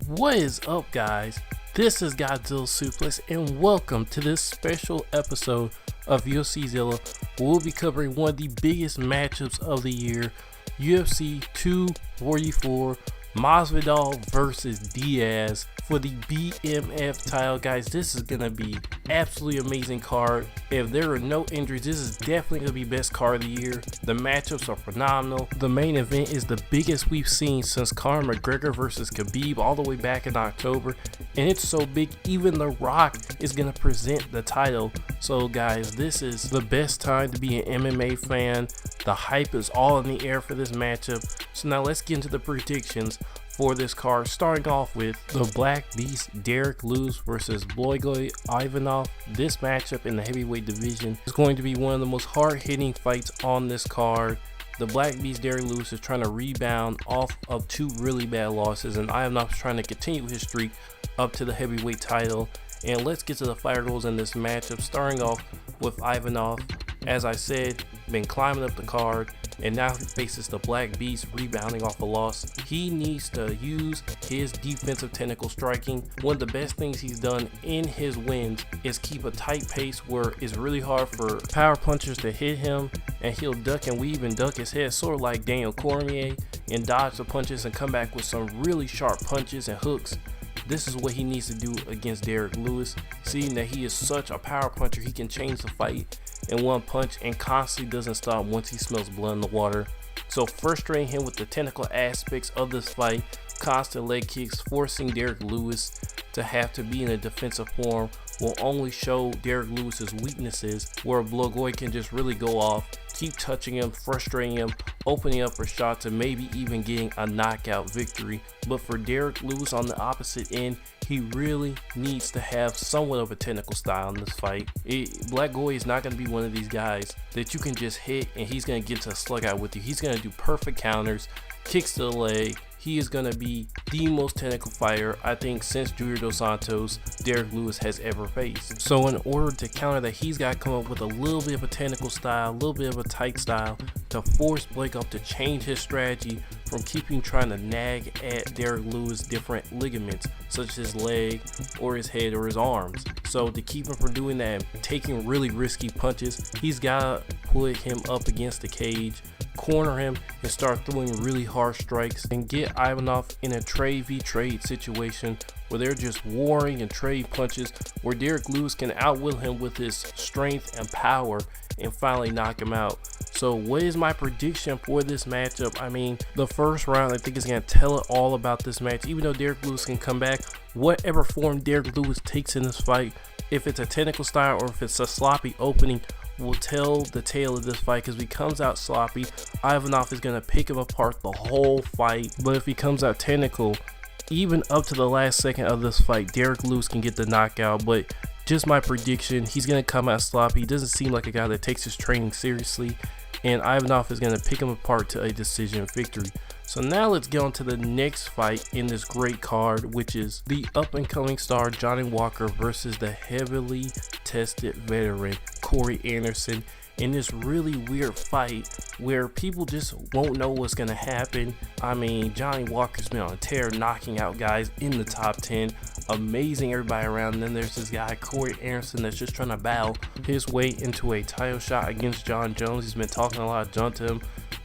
What is up, guys? This is Godzilla Suplex, and welcome to this special episode of UFC Zilla. We'll be covering one of the biggest matchups of the year, UFC 244, Masvidal versus Diaz for the BMF title. Guys, this is gonna be absolutely amazing card. If there are no injuries, this is definitely gonna be best card of the year. The matchups are phenomenal. The main event is the biggest we've seen since Conor McGregor versus Khabib all the way back in October, and it's so big even The Rock is gonna present the title. So guys, this is the best time to be an MMA fan. The hype is all in the air for this matchup. So now let's get into the predictions for this card, starting off with the Black Beast Derek Lewis versus Blagoy Ivanov. This matchup in the heavyweight division is going to be one of the most hard-hitting fights on this card. The Black Beast Derek Lewis is trying to rebound off of two really bad losses, and Ivanov is trying to continue his streak up to the heavyweight title. And let's get to the fire goals in this matchup, starting off with Ivanov. As I said, been climbing up the card, and now he faces the Black Beast rebounding off a loss. He needs to use his defensive technical striking. One of the best things he's done in his wins is keep a tight pace where it's really hard for power punchers to hit him, and he'll duck and weave and duck his head, sort of like Daniel Cormier, and dodge the punches and come back with some really sharp punches and hooks. This is what he needs to do against Derek Lewis. Seeing that he is such a power puncher, he can change the fight in one punch and constantly doesn't stop once he smells blood in the water. So frustrating him with the technical aspects of this fight, constant leg kicks, forcing Derek Lewis to have to be in a defensive form will only show Derek Lewis's weaknesses, where Blagoy can just really go off, keep touching him, frustrating him, opening up for shots, and maybe even getting a knockout victory. But for Derek Lewis on the opposite end, he really needs to have somewhat of a technical style in this fight. Blagoy is not going to be one of these guys that you can just hit and he's going to get to a slug out with you. He's going to do perfect counters, kicks to the leg. He is going to be the most technical fighter, I think, since Junior Dos Santos Derek Lewis has ever faced. So in order to counter that, he's got to come up with a little bit of a technical style, a little bit of a tight style to force Blake up to change his strategy from keeping trying to nag at Derek Lewis different ligaments, such as his leg or his head or his arms. So to keep him from doing that and taking really risky punches, he's got to put him up against the cage, corner him, and start throwing really harsh strikes, and get Ivanov in a trade v trade situation where they're just warring and trade punches, where Derek Lewis can outwill him with his strength and power and finally knock him out. So what is my prediction for this matchup? I mean, the first round I think is going to tell it all about this match. Even though Derek Lewis can come back, whatever form Derek Lewis takes in this fight, if it's a technical style or if it's a sloppy opening, will tell the tale of this fight, because if he comes out sloppy, Ivanov is going to pick him apart the whole fight. But if he comes out technical, even up to the last second of this fight, Derek Lewis can get the knockout. But just my prediction, he's going to come out sloppy. He doesn't seem like a guy that takes his training seriously, and Ivanov is going to pick him apart to a decision victory. So now let's get on to the next fight in this great card, which is the up-and-coming star Johnny Walker versus the heavily tested veteran Corey Anderson, in this really weird fight where people just won't know what's going to happen. I mean, Johnny Walker's been on a tear, knocking out guys in the top 10, amazing everybody around. And then there's this guy Corey Anderson that's just trying to battle his way into a title shot against Jon Jones. He's been talking a lot of junk to him,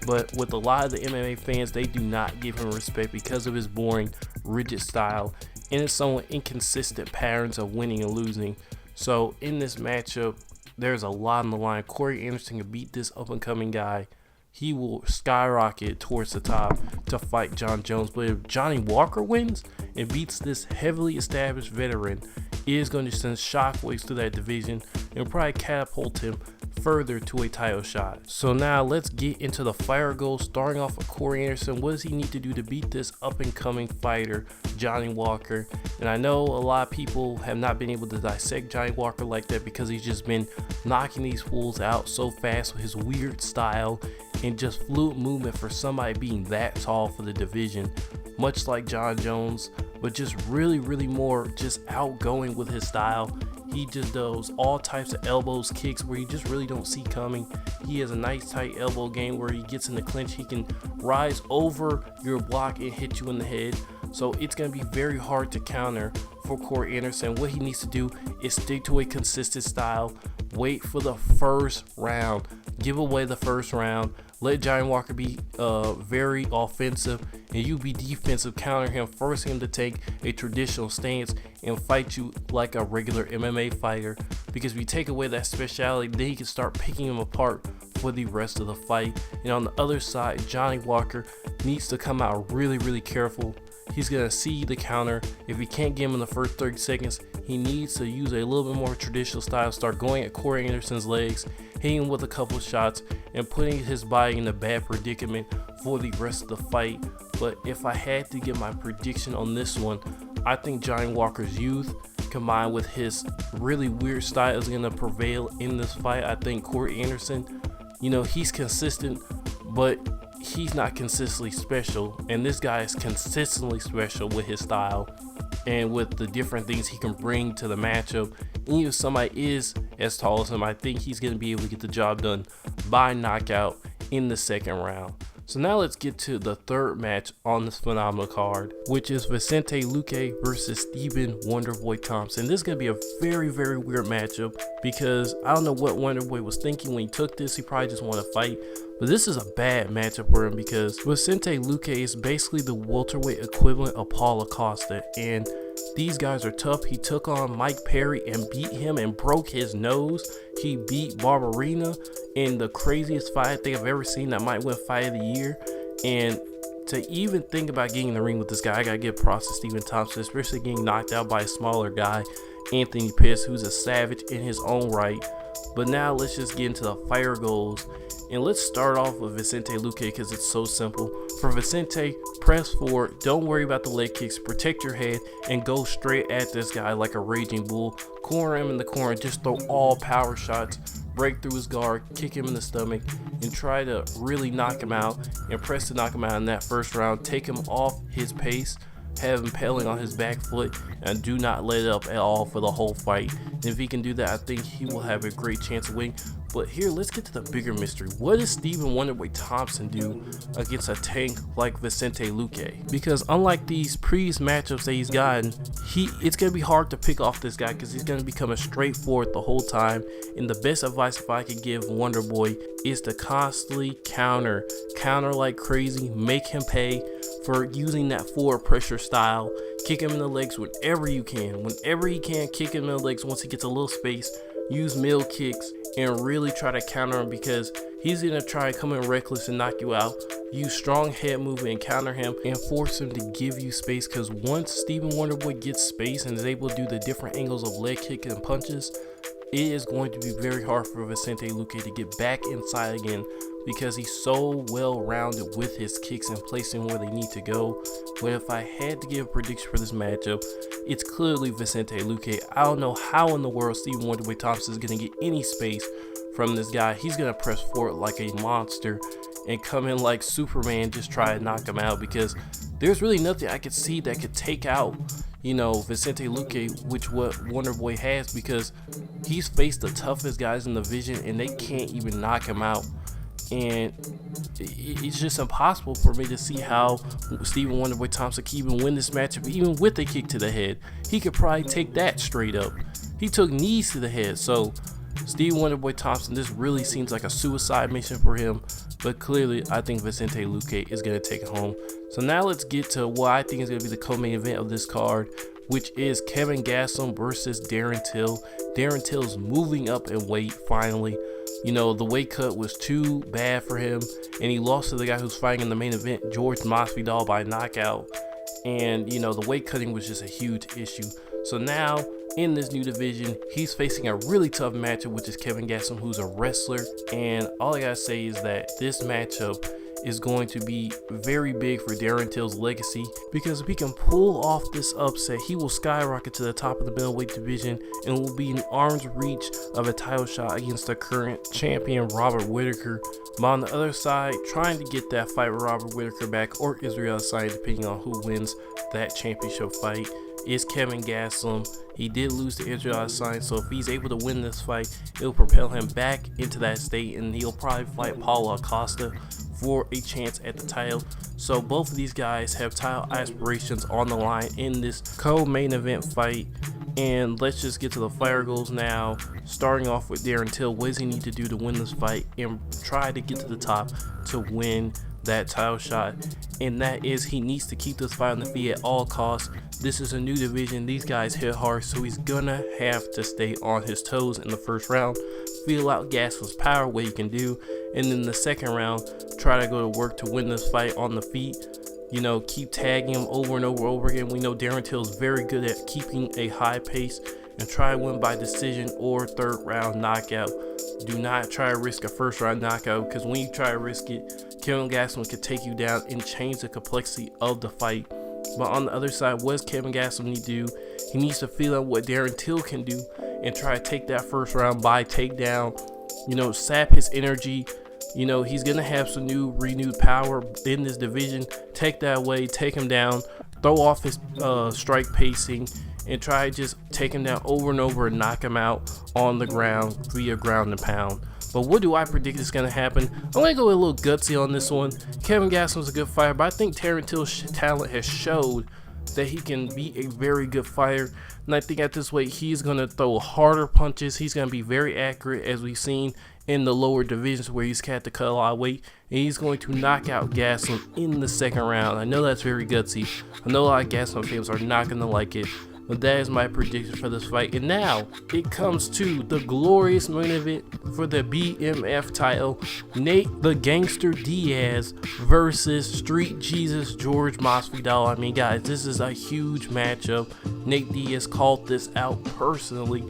but with a lot of the MMA fans, they do not give him respect because of his boring, rigid style and his somewhat inconsistent patterns of winning and losing. So in this matchup, there's a lot on the line. Corey Anderson can beat this up-and-coming guy. He will skyrocket towards the top to fight Jon Jones. But if Johnny Walker wins and beats this heavily established veteran, it is going to send shockwaves through that division and probably catapult him further to a title shot. So now let's get into the fire goals, starting off with Corey Anderson. What does he need to do to beat this up-and-coming fighter, Johnny Walker? And I know a lot of people have not been able to dissect Johnny Walker like that because he's just been knocking these fools out so fast with his weird style and just fluid movement for somebody being that tall for the division, much like Jon Jones, but just really more just outgoing with his style. He just does all types of elbows, kicks where you just really don't see coming. He has a nice tight elbow game where he gets in the clinch. He can rise over your block and hit you in the head. So it's going to be very hard to counter for Corey Anderson. What he needs to do is stick to a consistent style, wait for the first round, give away the first round, let Johnny Walker be very offensive, and you be defensive, counter him, force him to take a traditional stance and fight you like a regular MMA fighter. Because if you take away that speciality, then you can start picking him apart for the rest of the fight. And on the other side, Johnny Walker needs to come out really careful. He's going to see the counter. If he can't get him in the first 30 seconds, he needs to use a little bit more traditional style, start going at Corey Anderson's legs, hitting him with a couple shots, and putting his body in a bad predicament for the rest of the fight. But if I had to give my prediction on this one, I think Johnny Walker's youth combined with his really weird style is going to prevail in this fight. I think Corey Anderson, he's consistent, but he's not consistently special, and this guy is consistently special with his style and with the different things he can bring to the matchup. And even if somebody is as tall as him, I think he's going to be able to get the job done by knockout in the second round. So now let's get to the third match on this phenomenal card, which is Vicente Luque versus Stephen Wonderboy Thompson. This is going to be a very weird matchup because I don't know what Wonderboy was thinking when he took this. He probably just wanted to fight. But this is a bad matchup for him because Vicente Luque is basically the welterweight equivalent of Paulo Acosta, and these guys are tough. He took on Mike Perry and beat him and broke his nose. He beat Barberena in the craziest fight I think I've ever seen that might win fight of the year. And to even think about getting in the ring with this guy, I gotta give props to Stephen Thompson, especially getting knocked out by a smaller guy, Anthony Pettis, who's a savage in his own right. But now let's just get into the fire goals. And let's start off with Vicente Luque because it's so simple. For Vicente, press forward, don't worry about the leg kicks, protect your head, and go straight at this guy like a raging bull. Corner him in the corner, just throw all power shots, break through his guard, kick him in the stomach, and try to really knock him out and press to knock him out in that first round. Take him off his pace, have him pedaling on his back foot, and do not let it up at all for the whole fight. And if he can do that, I think he will have a great chance of winning. But here, let's get to the bigger mystery. What does Stephen Wonderboy Thompson do against a tank like Vicente Luque? Because unlike these previous matchups that he's gotten, it's going to be hard to pick off this guy because he's going to be coming straight forward the whole time. And the best advice if I could give Wonderboy is to constantly counter like crazy, make him pay for using that forward pressure style. Kick him in the legs whenever you can. Whenever he can, kick him in the legs once he gets a little space. Use middle kicks and really try to counter him because he's going to try to come in reckless and knock you out. Use strong head movement and counter him and force him to give you space, because once Stephen Wonderboy gets space and is able to do the different angles of leg kick and punches, it is going to be very hard for Vicente Luque to get back inside again because he's so well rounded with his kicks and placing where they need to go. But if I had to give a prediction for this matchup, it's clearly Vicente Luque. I don't know how in the world Stephen Wonderboy Thompson is going to get any space from this guy. He's going to press forward like a monster and come in like Superman, just try to knock him out, because there's really nothing I could see that could take out, Vicente Luque, which what Wonderboy has, because he's faced the toughest guys in the division and they can't even knock him out. And it's just impossible for me to see how Stephen Wonderboy Thompson can even win this matchup, even with a kick to the head. He could probably take that straight up. He took knees to the head. So Stephen Wonderboy Thompson, this really seems like a suicide mission for him. But clearly, I think Vicente Luque is going to take it home. So now let's get to what I think is going to be the co-main event of this card, which is Kevin Gastelum versus Darren Till. Darren Till is moving up in weight finally. The weight cut was too bad for him, and he lost to the guy who's fighting in the main event, George Masvidal, by knockout. And, the weight cutting was just a huge issue. So now, in this new division, he's facing a really tough matchup, which is Kevin Gastelum, who's a wrestler. And all I gotta say is that this matchup is going to be very big for Darren Till's legacy, because if he can pull off this upset, he will skyrocket to the top of the middleweight division and will be in arm's reach of a title shot against the current champion Robert Whittaker. But on the other side, trying to get that fight with Robert Whittaker back, or Israel Adesanya, depending on who wins that championship fight, is Kevin Gastelum. He did lose to Israel Adesanya, so if he's able to win this fight, it will propel him back into that state, and he'll probably fight Paulo Acosta for a chance at the title. So both of these guys have title aspirations on the line in this co-main event fight. And let's just get to the fire goals now. Starting off with Darren Till, what does he need to do to win this fight and try to get to the top to win that title shot? And that is, he needs to keep this fight on the feet at all costs. This is a new division, these guys hit hard, so he's gonna have to stay on his toes in the first round, feel out Gastelum's power, what he can do, and then the second round, try to go to work to win this fight on the feet. You know, keep tagging him over and over again. We know Darren Till is very good at keeping a high pace, and try to win by decision or third round knockout. Do not try to risk a first round knockout, because when you try to risk it, Kevin Gastelum can take you down and change the complexity of the fight. But on the other side, what does Kevin Gastelum need to do? He needs to feel out what Darren Till can do and try to take that first round by takedown. You know, sap his energy. You know, he's going to have some renewed power in this division. Take that away, take him down, throw off his strike pacing, and try to just take him down over and over and knock him out on the ground via ground and pound. But what do I predict is going to happen? I'm going to go a little gutsy on this one. Kevin Gastelum's a good fighter, but I think Darren Till's talent has showed that he can be a very good fighter. And I think at this weight, he's going to throw harder punches. He's going to be very accurate, as we've seen in the lower divisions where he's had to cut a lot of weight. And he's going to knock out Gastelum in the second round. I know that's very gutsy. I know a lot of Gastelum fans are not going to like it. But that is my prediction for this fight. And now it comes to the glorious main event for the BMF title. Nate the Gangster Diaz versus Street Jesus George Masvidal. I mean, guys, this is a huge matchup. Nate Diaz called this out personally.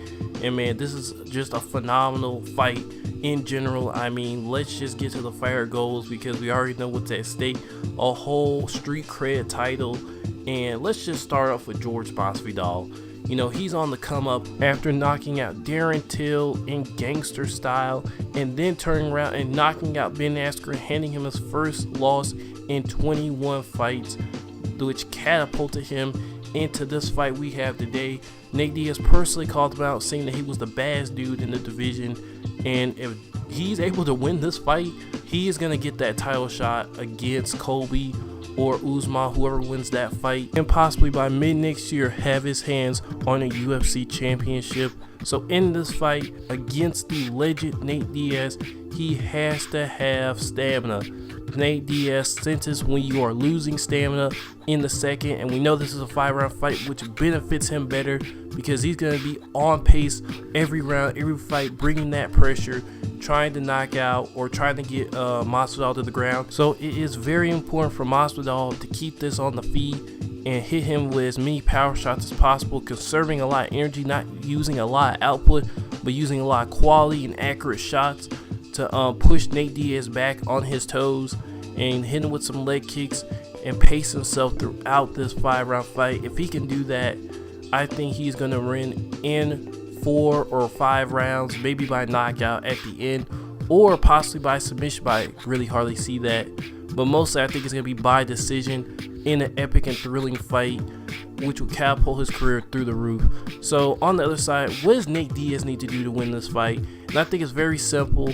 And man, this is just a phenomenal fight in general. I mean, let's just get to the fire goals, because we already know what's at stake. A whole street cred title. And let's just start off with George Masvidal. You know, he's on the come up after knocking out Darren Till in gangster style, and then turning around and knocking out Ben Askren, handing him his first loss in 21 fights, which catapulted him into this fight we have today. Nate Diaz personally called him out, saying that he was the baddest dude in the division, and if he's able to win this fight, he is going to get that title shot against Colby or Usman, whoever wins that fight, and possibly by mid next year have his hands on a UFC championship. So in this fight against the legend Nate Diaz, he has to have stamina. Nate Diaz senses when you are losing stamina in the second, and we know this is a 5-round fight, which benefits him better because he's going to be on pace every round, every fight, bringing that pressure, trying to knock out or trying to get Masvidal to the ground. So it is very important for Masvidal to keep this on the feet and hit him with as many power shots as possible, conserving a lot of energy, not using a lot of output, but using a lot of quality and accurate shots to push Nate Diaz back on his toes and hit him with some leg kicks and pace himself throughout this 5-round fight. If he can do that, I think he's going to win in 4 or 5 rounds, maybe by knockout at the end, or possibly by submission, but I really hardly see that. But mostly I think it's going to be by decision in an epic and thrilling fight, which will catapult his career through the roof. So on the other side, what does Nate Diaz need to do to win this fight? And I think it's very simple.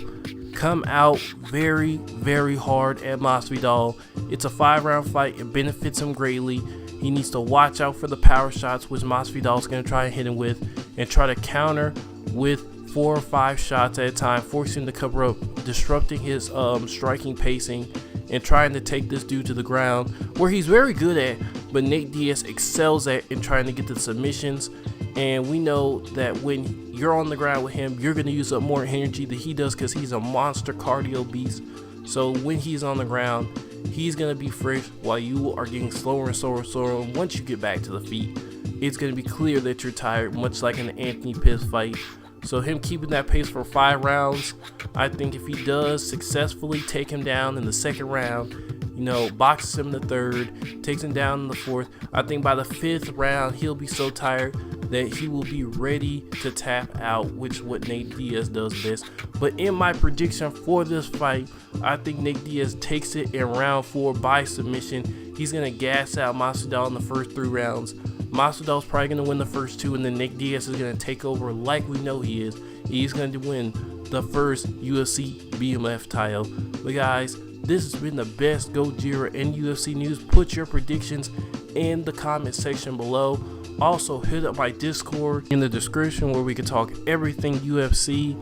Come out very, very hard at Masvidal. It's a 5-round fight. It benefits him greatly. He needs to watch out for the power shots, which Masvidal is going to try and hit him with, and try to counter with 4 or 5 shots at a time, forcing him to cover up, disrupting his striking pacing, and trying to take this dude to the ground, where he's very good at, but Nate Diaz excels at in trying to get the submissions. And we know that when you're on the ground with him, you're going to use up more energy than he does, because he's a monster cardio beast. So when he's on the ground, he's going to be fresh while you are getting slower and slower and slower. And once you get back to the feet, it's going to be clear that you're tired, much like an Anthony Piss fight. So him keeping that pace for 5 rounds, I think if he does successfully take him down in the second round, you know, boxes him in the third, takes him down in the fourth, I think by the 5th round, he'll be so tired that he will be ready to tap out, which is what Nate Diaz does best. But in my prediction for this fight, I think Nate Diaz takes it in round 4 by submission. He's going to gas out Masvidal in the first 3 rounds, Masvidal's probably going to win the first two, and then Nick Diaz is going to take over like we know he is. He's going to win the first UFC BMF title. But guys, this has been the best Gojira in UFC news. Put your predictions in the comment section below. Also, hit up my Discord in the description where we can talk everything UFC.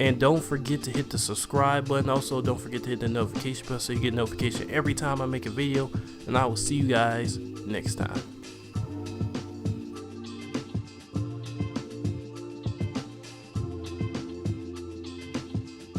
And don't forget to hit the subscribe button. Also, don't forget to hit the notification bell so you get notification every time I make a video. And I will see you guys next time.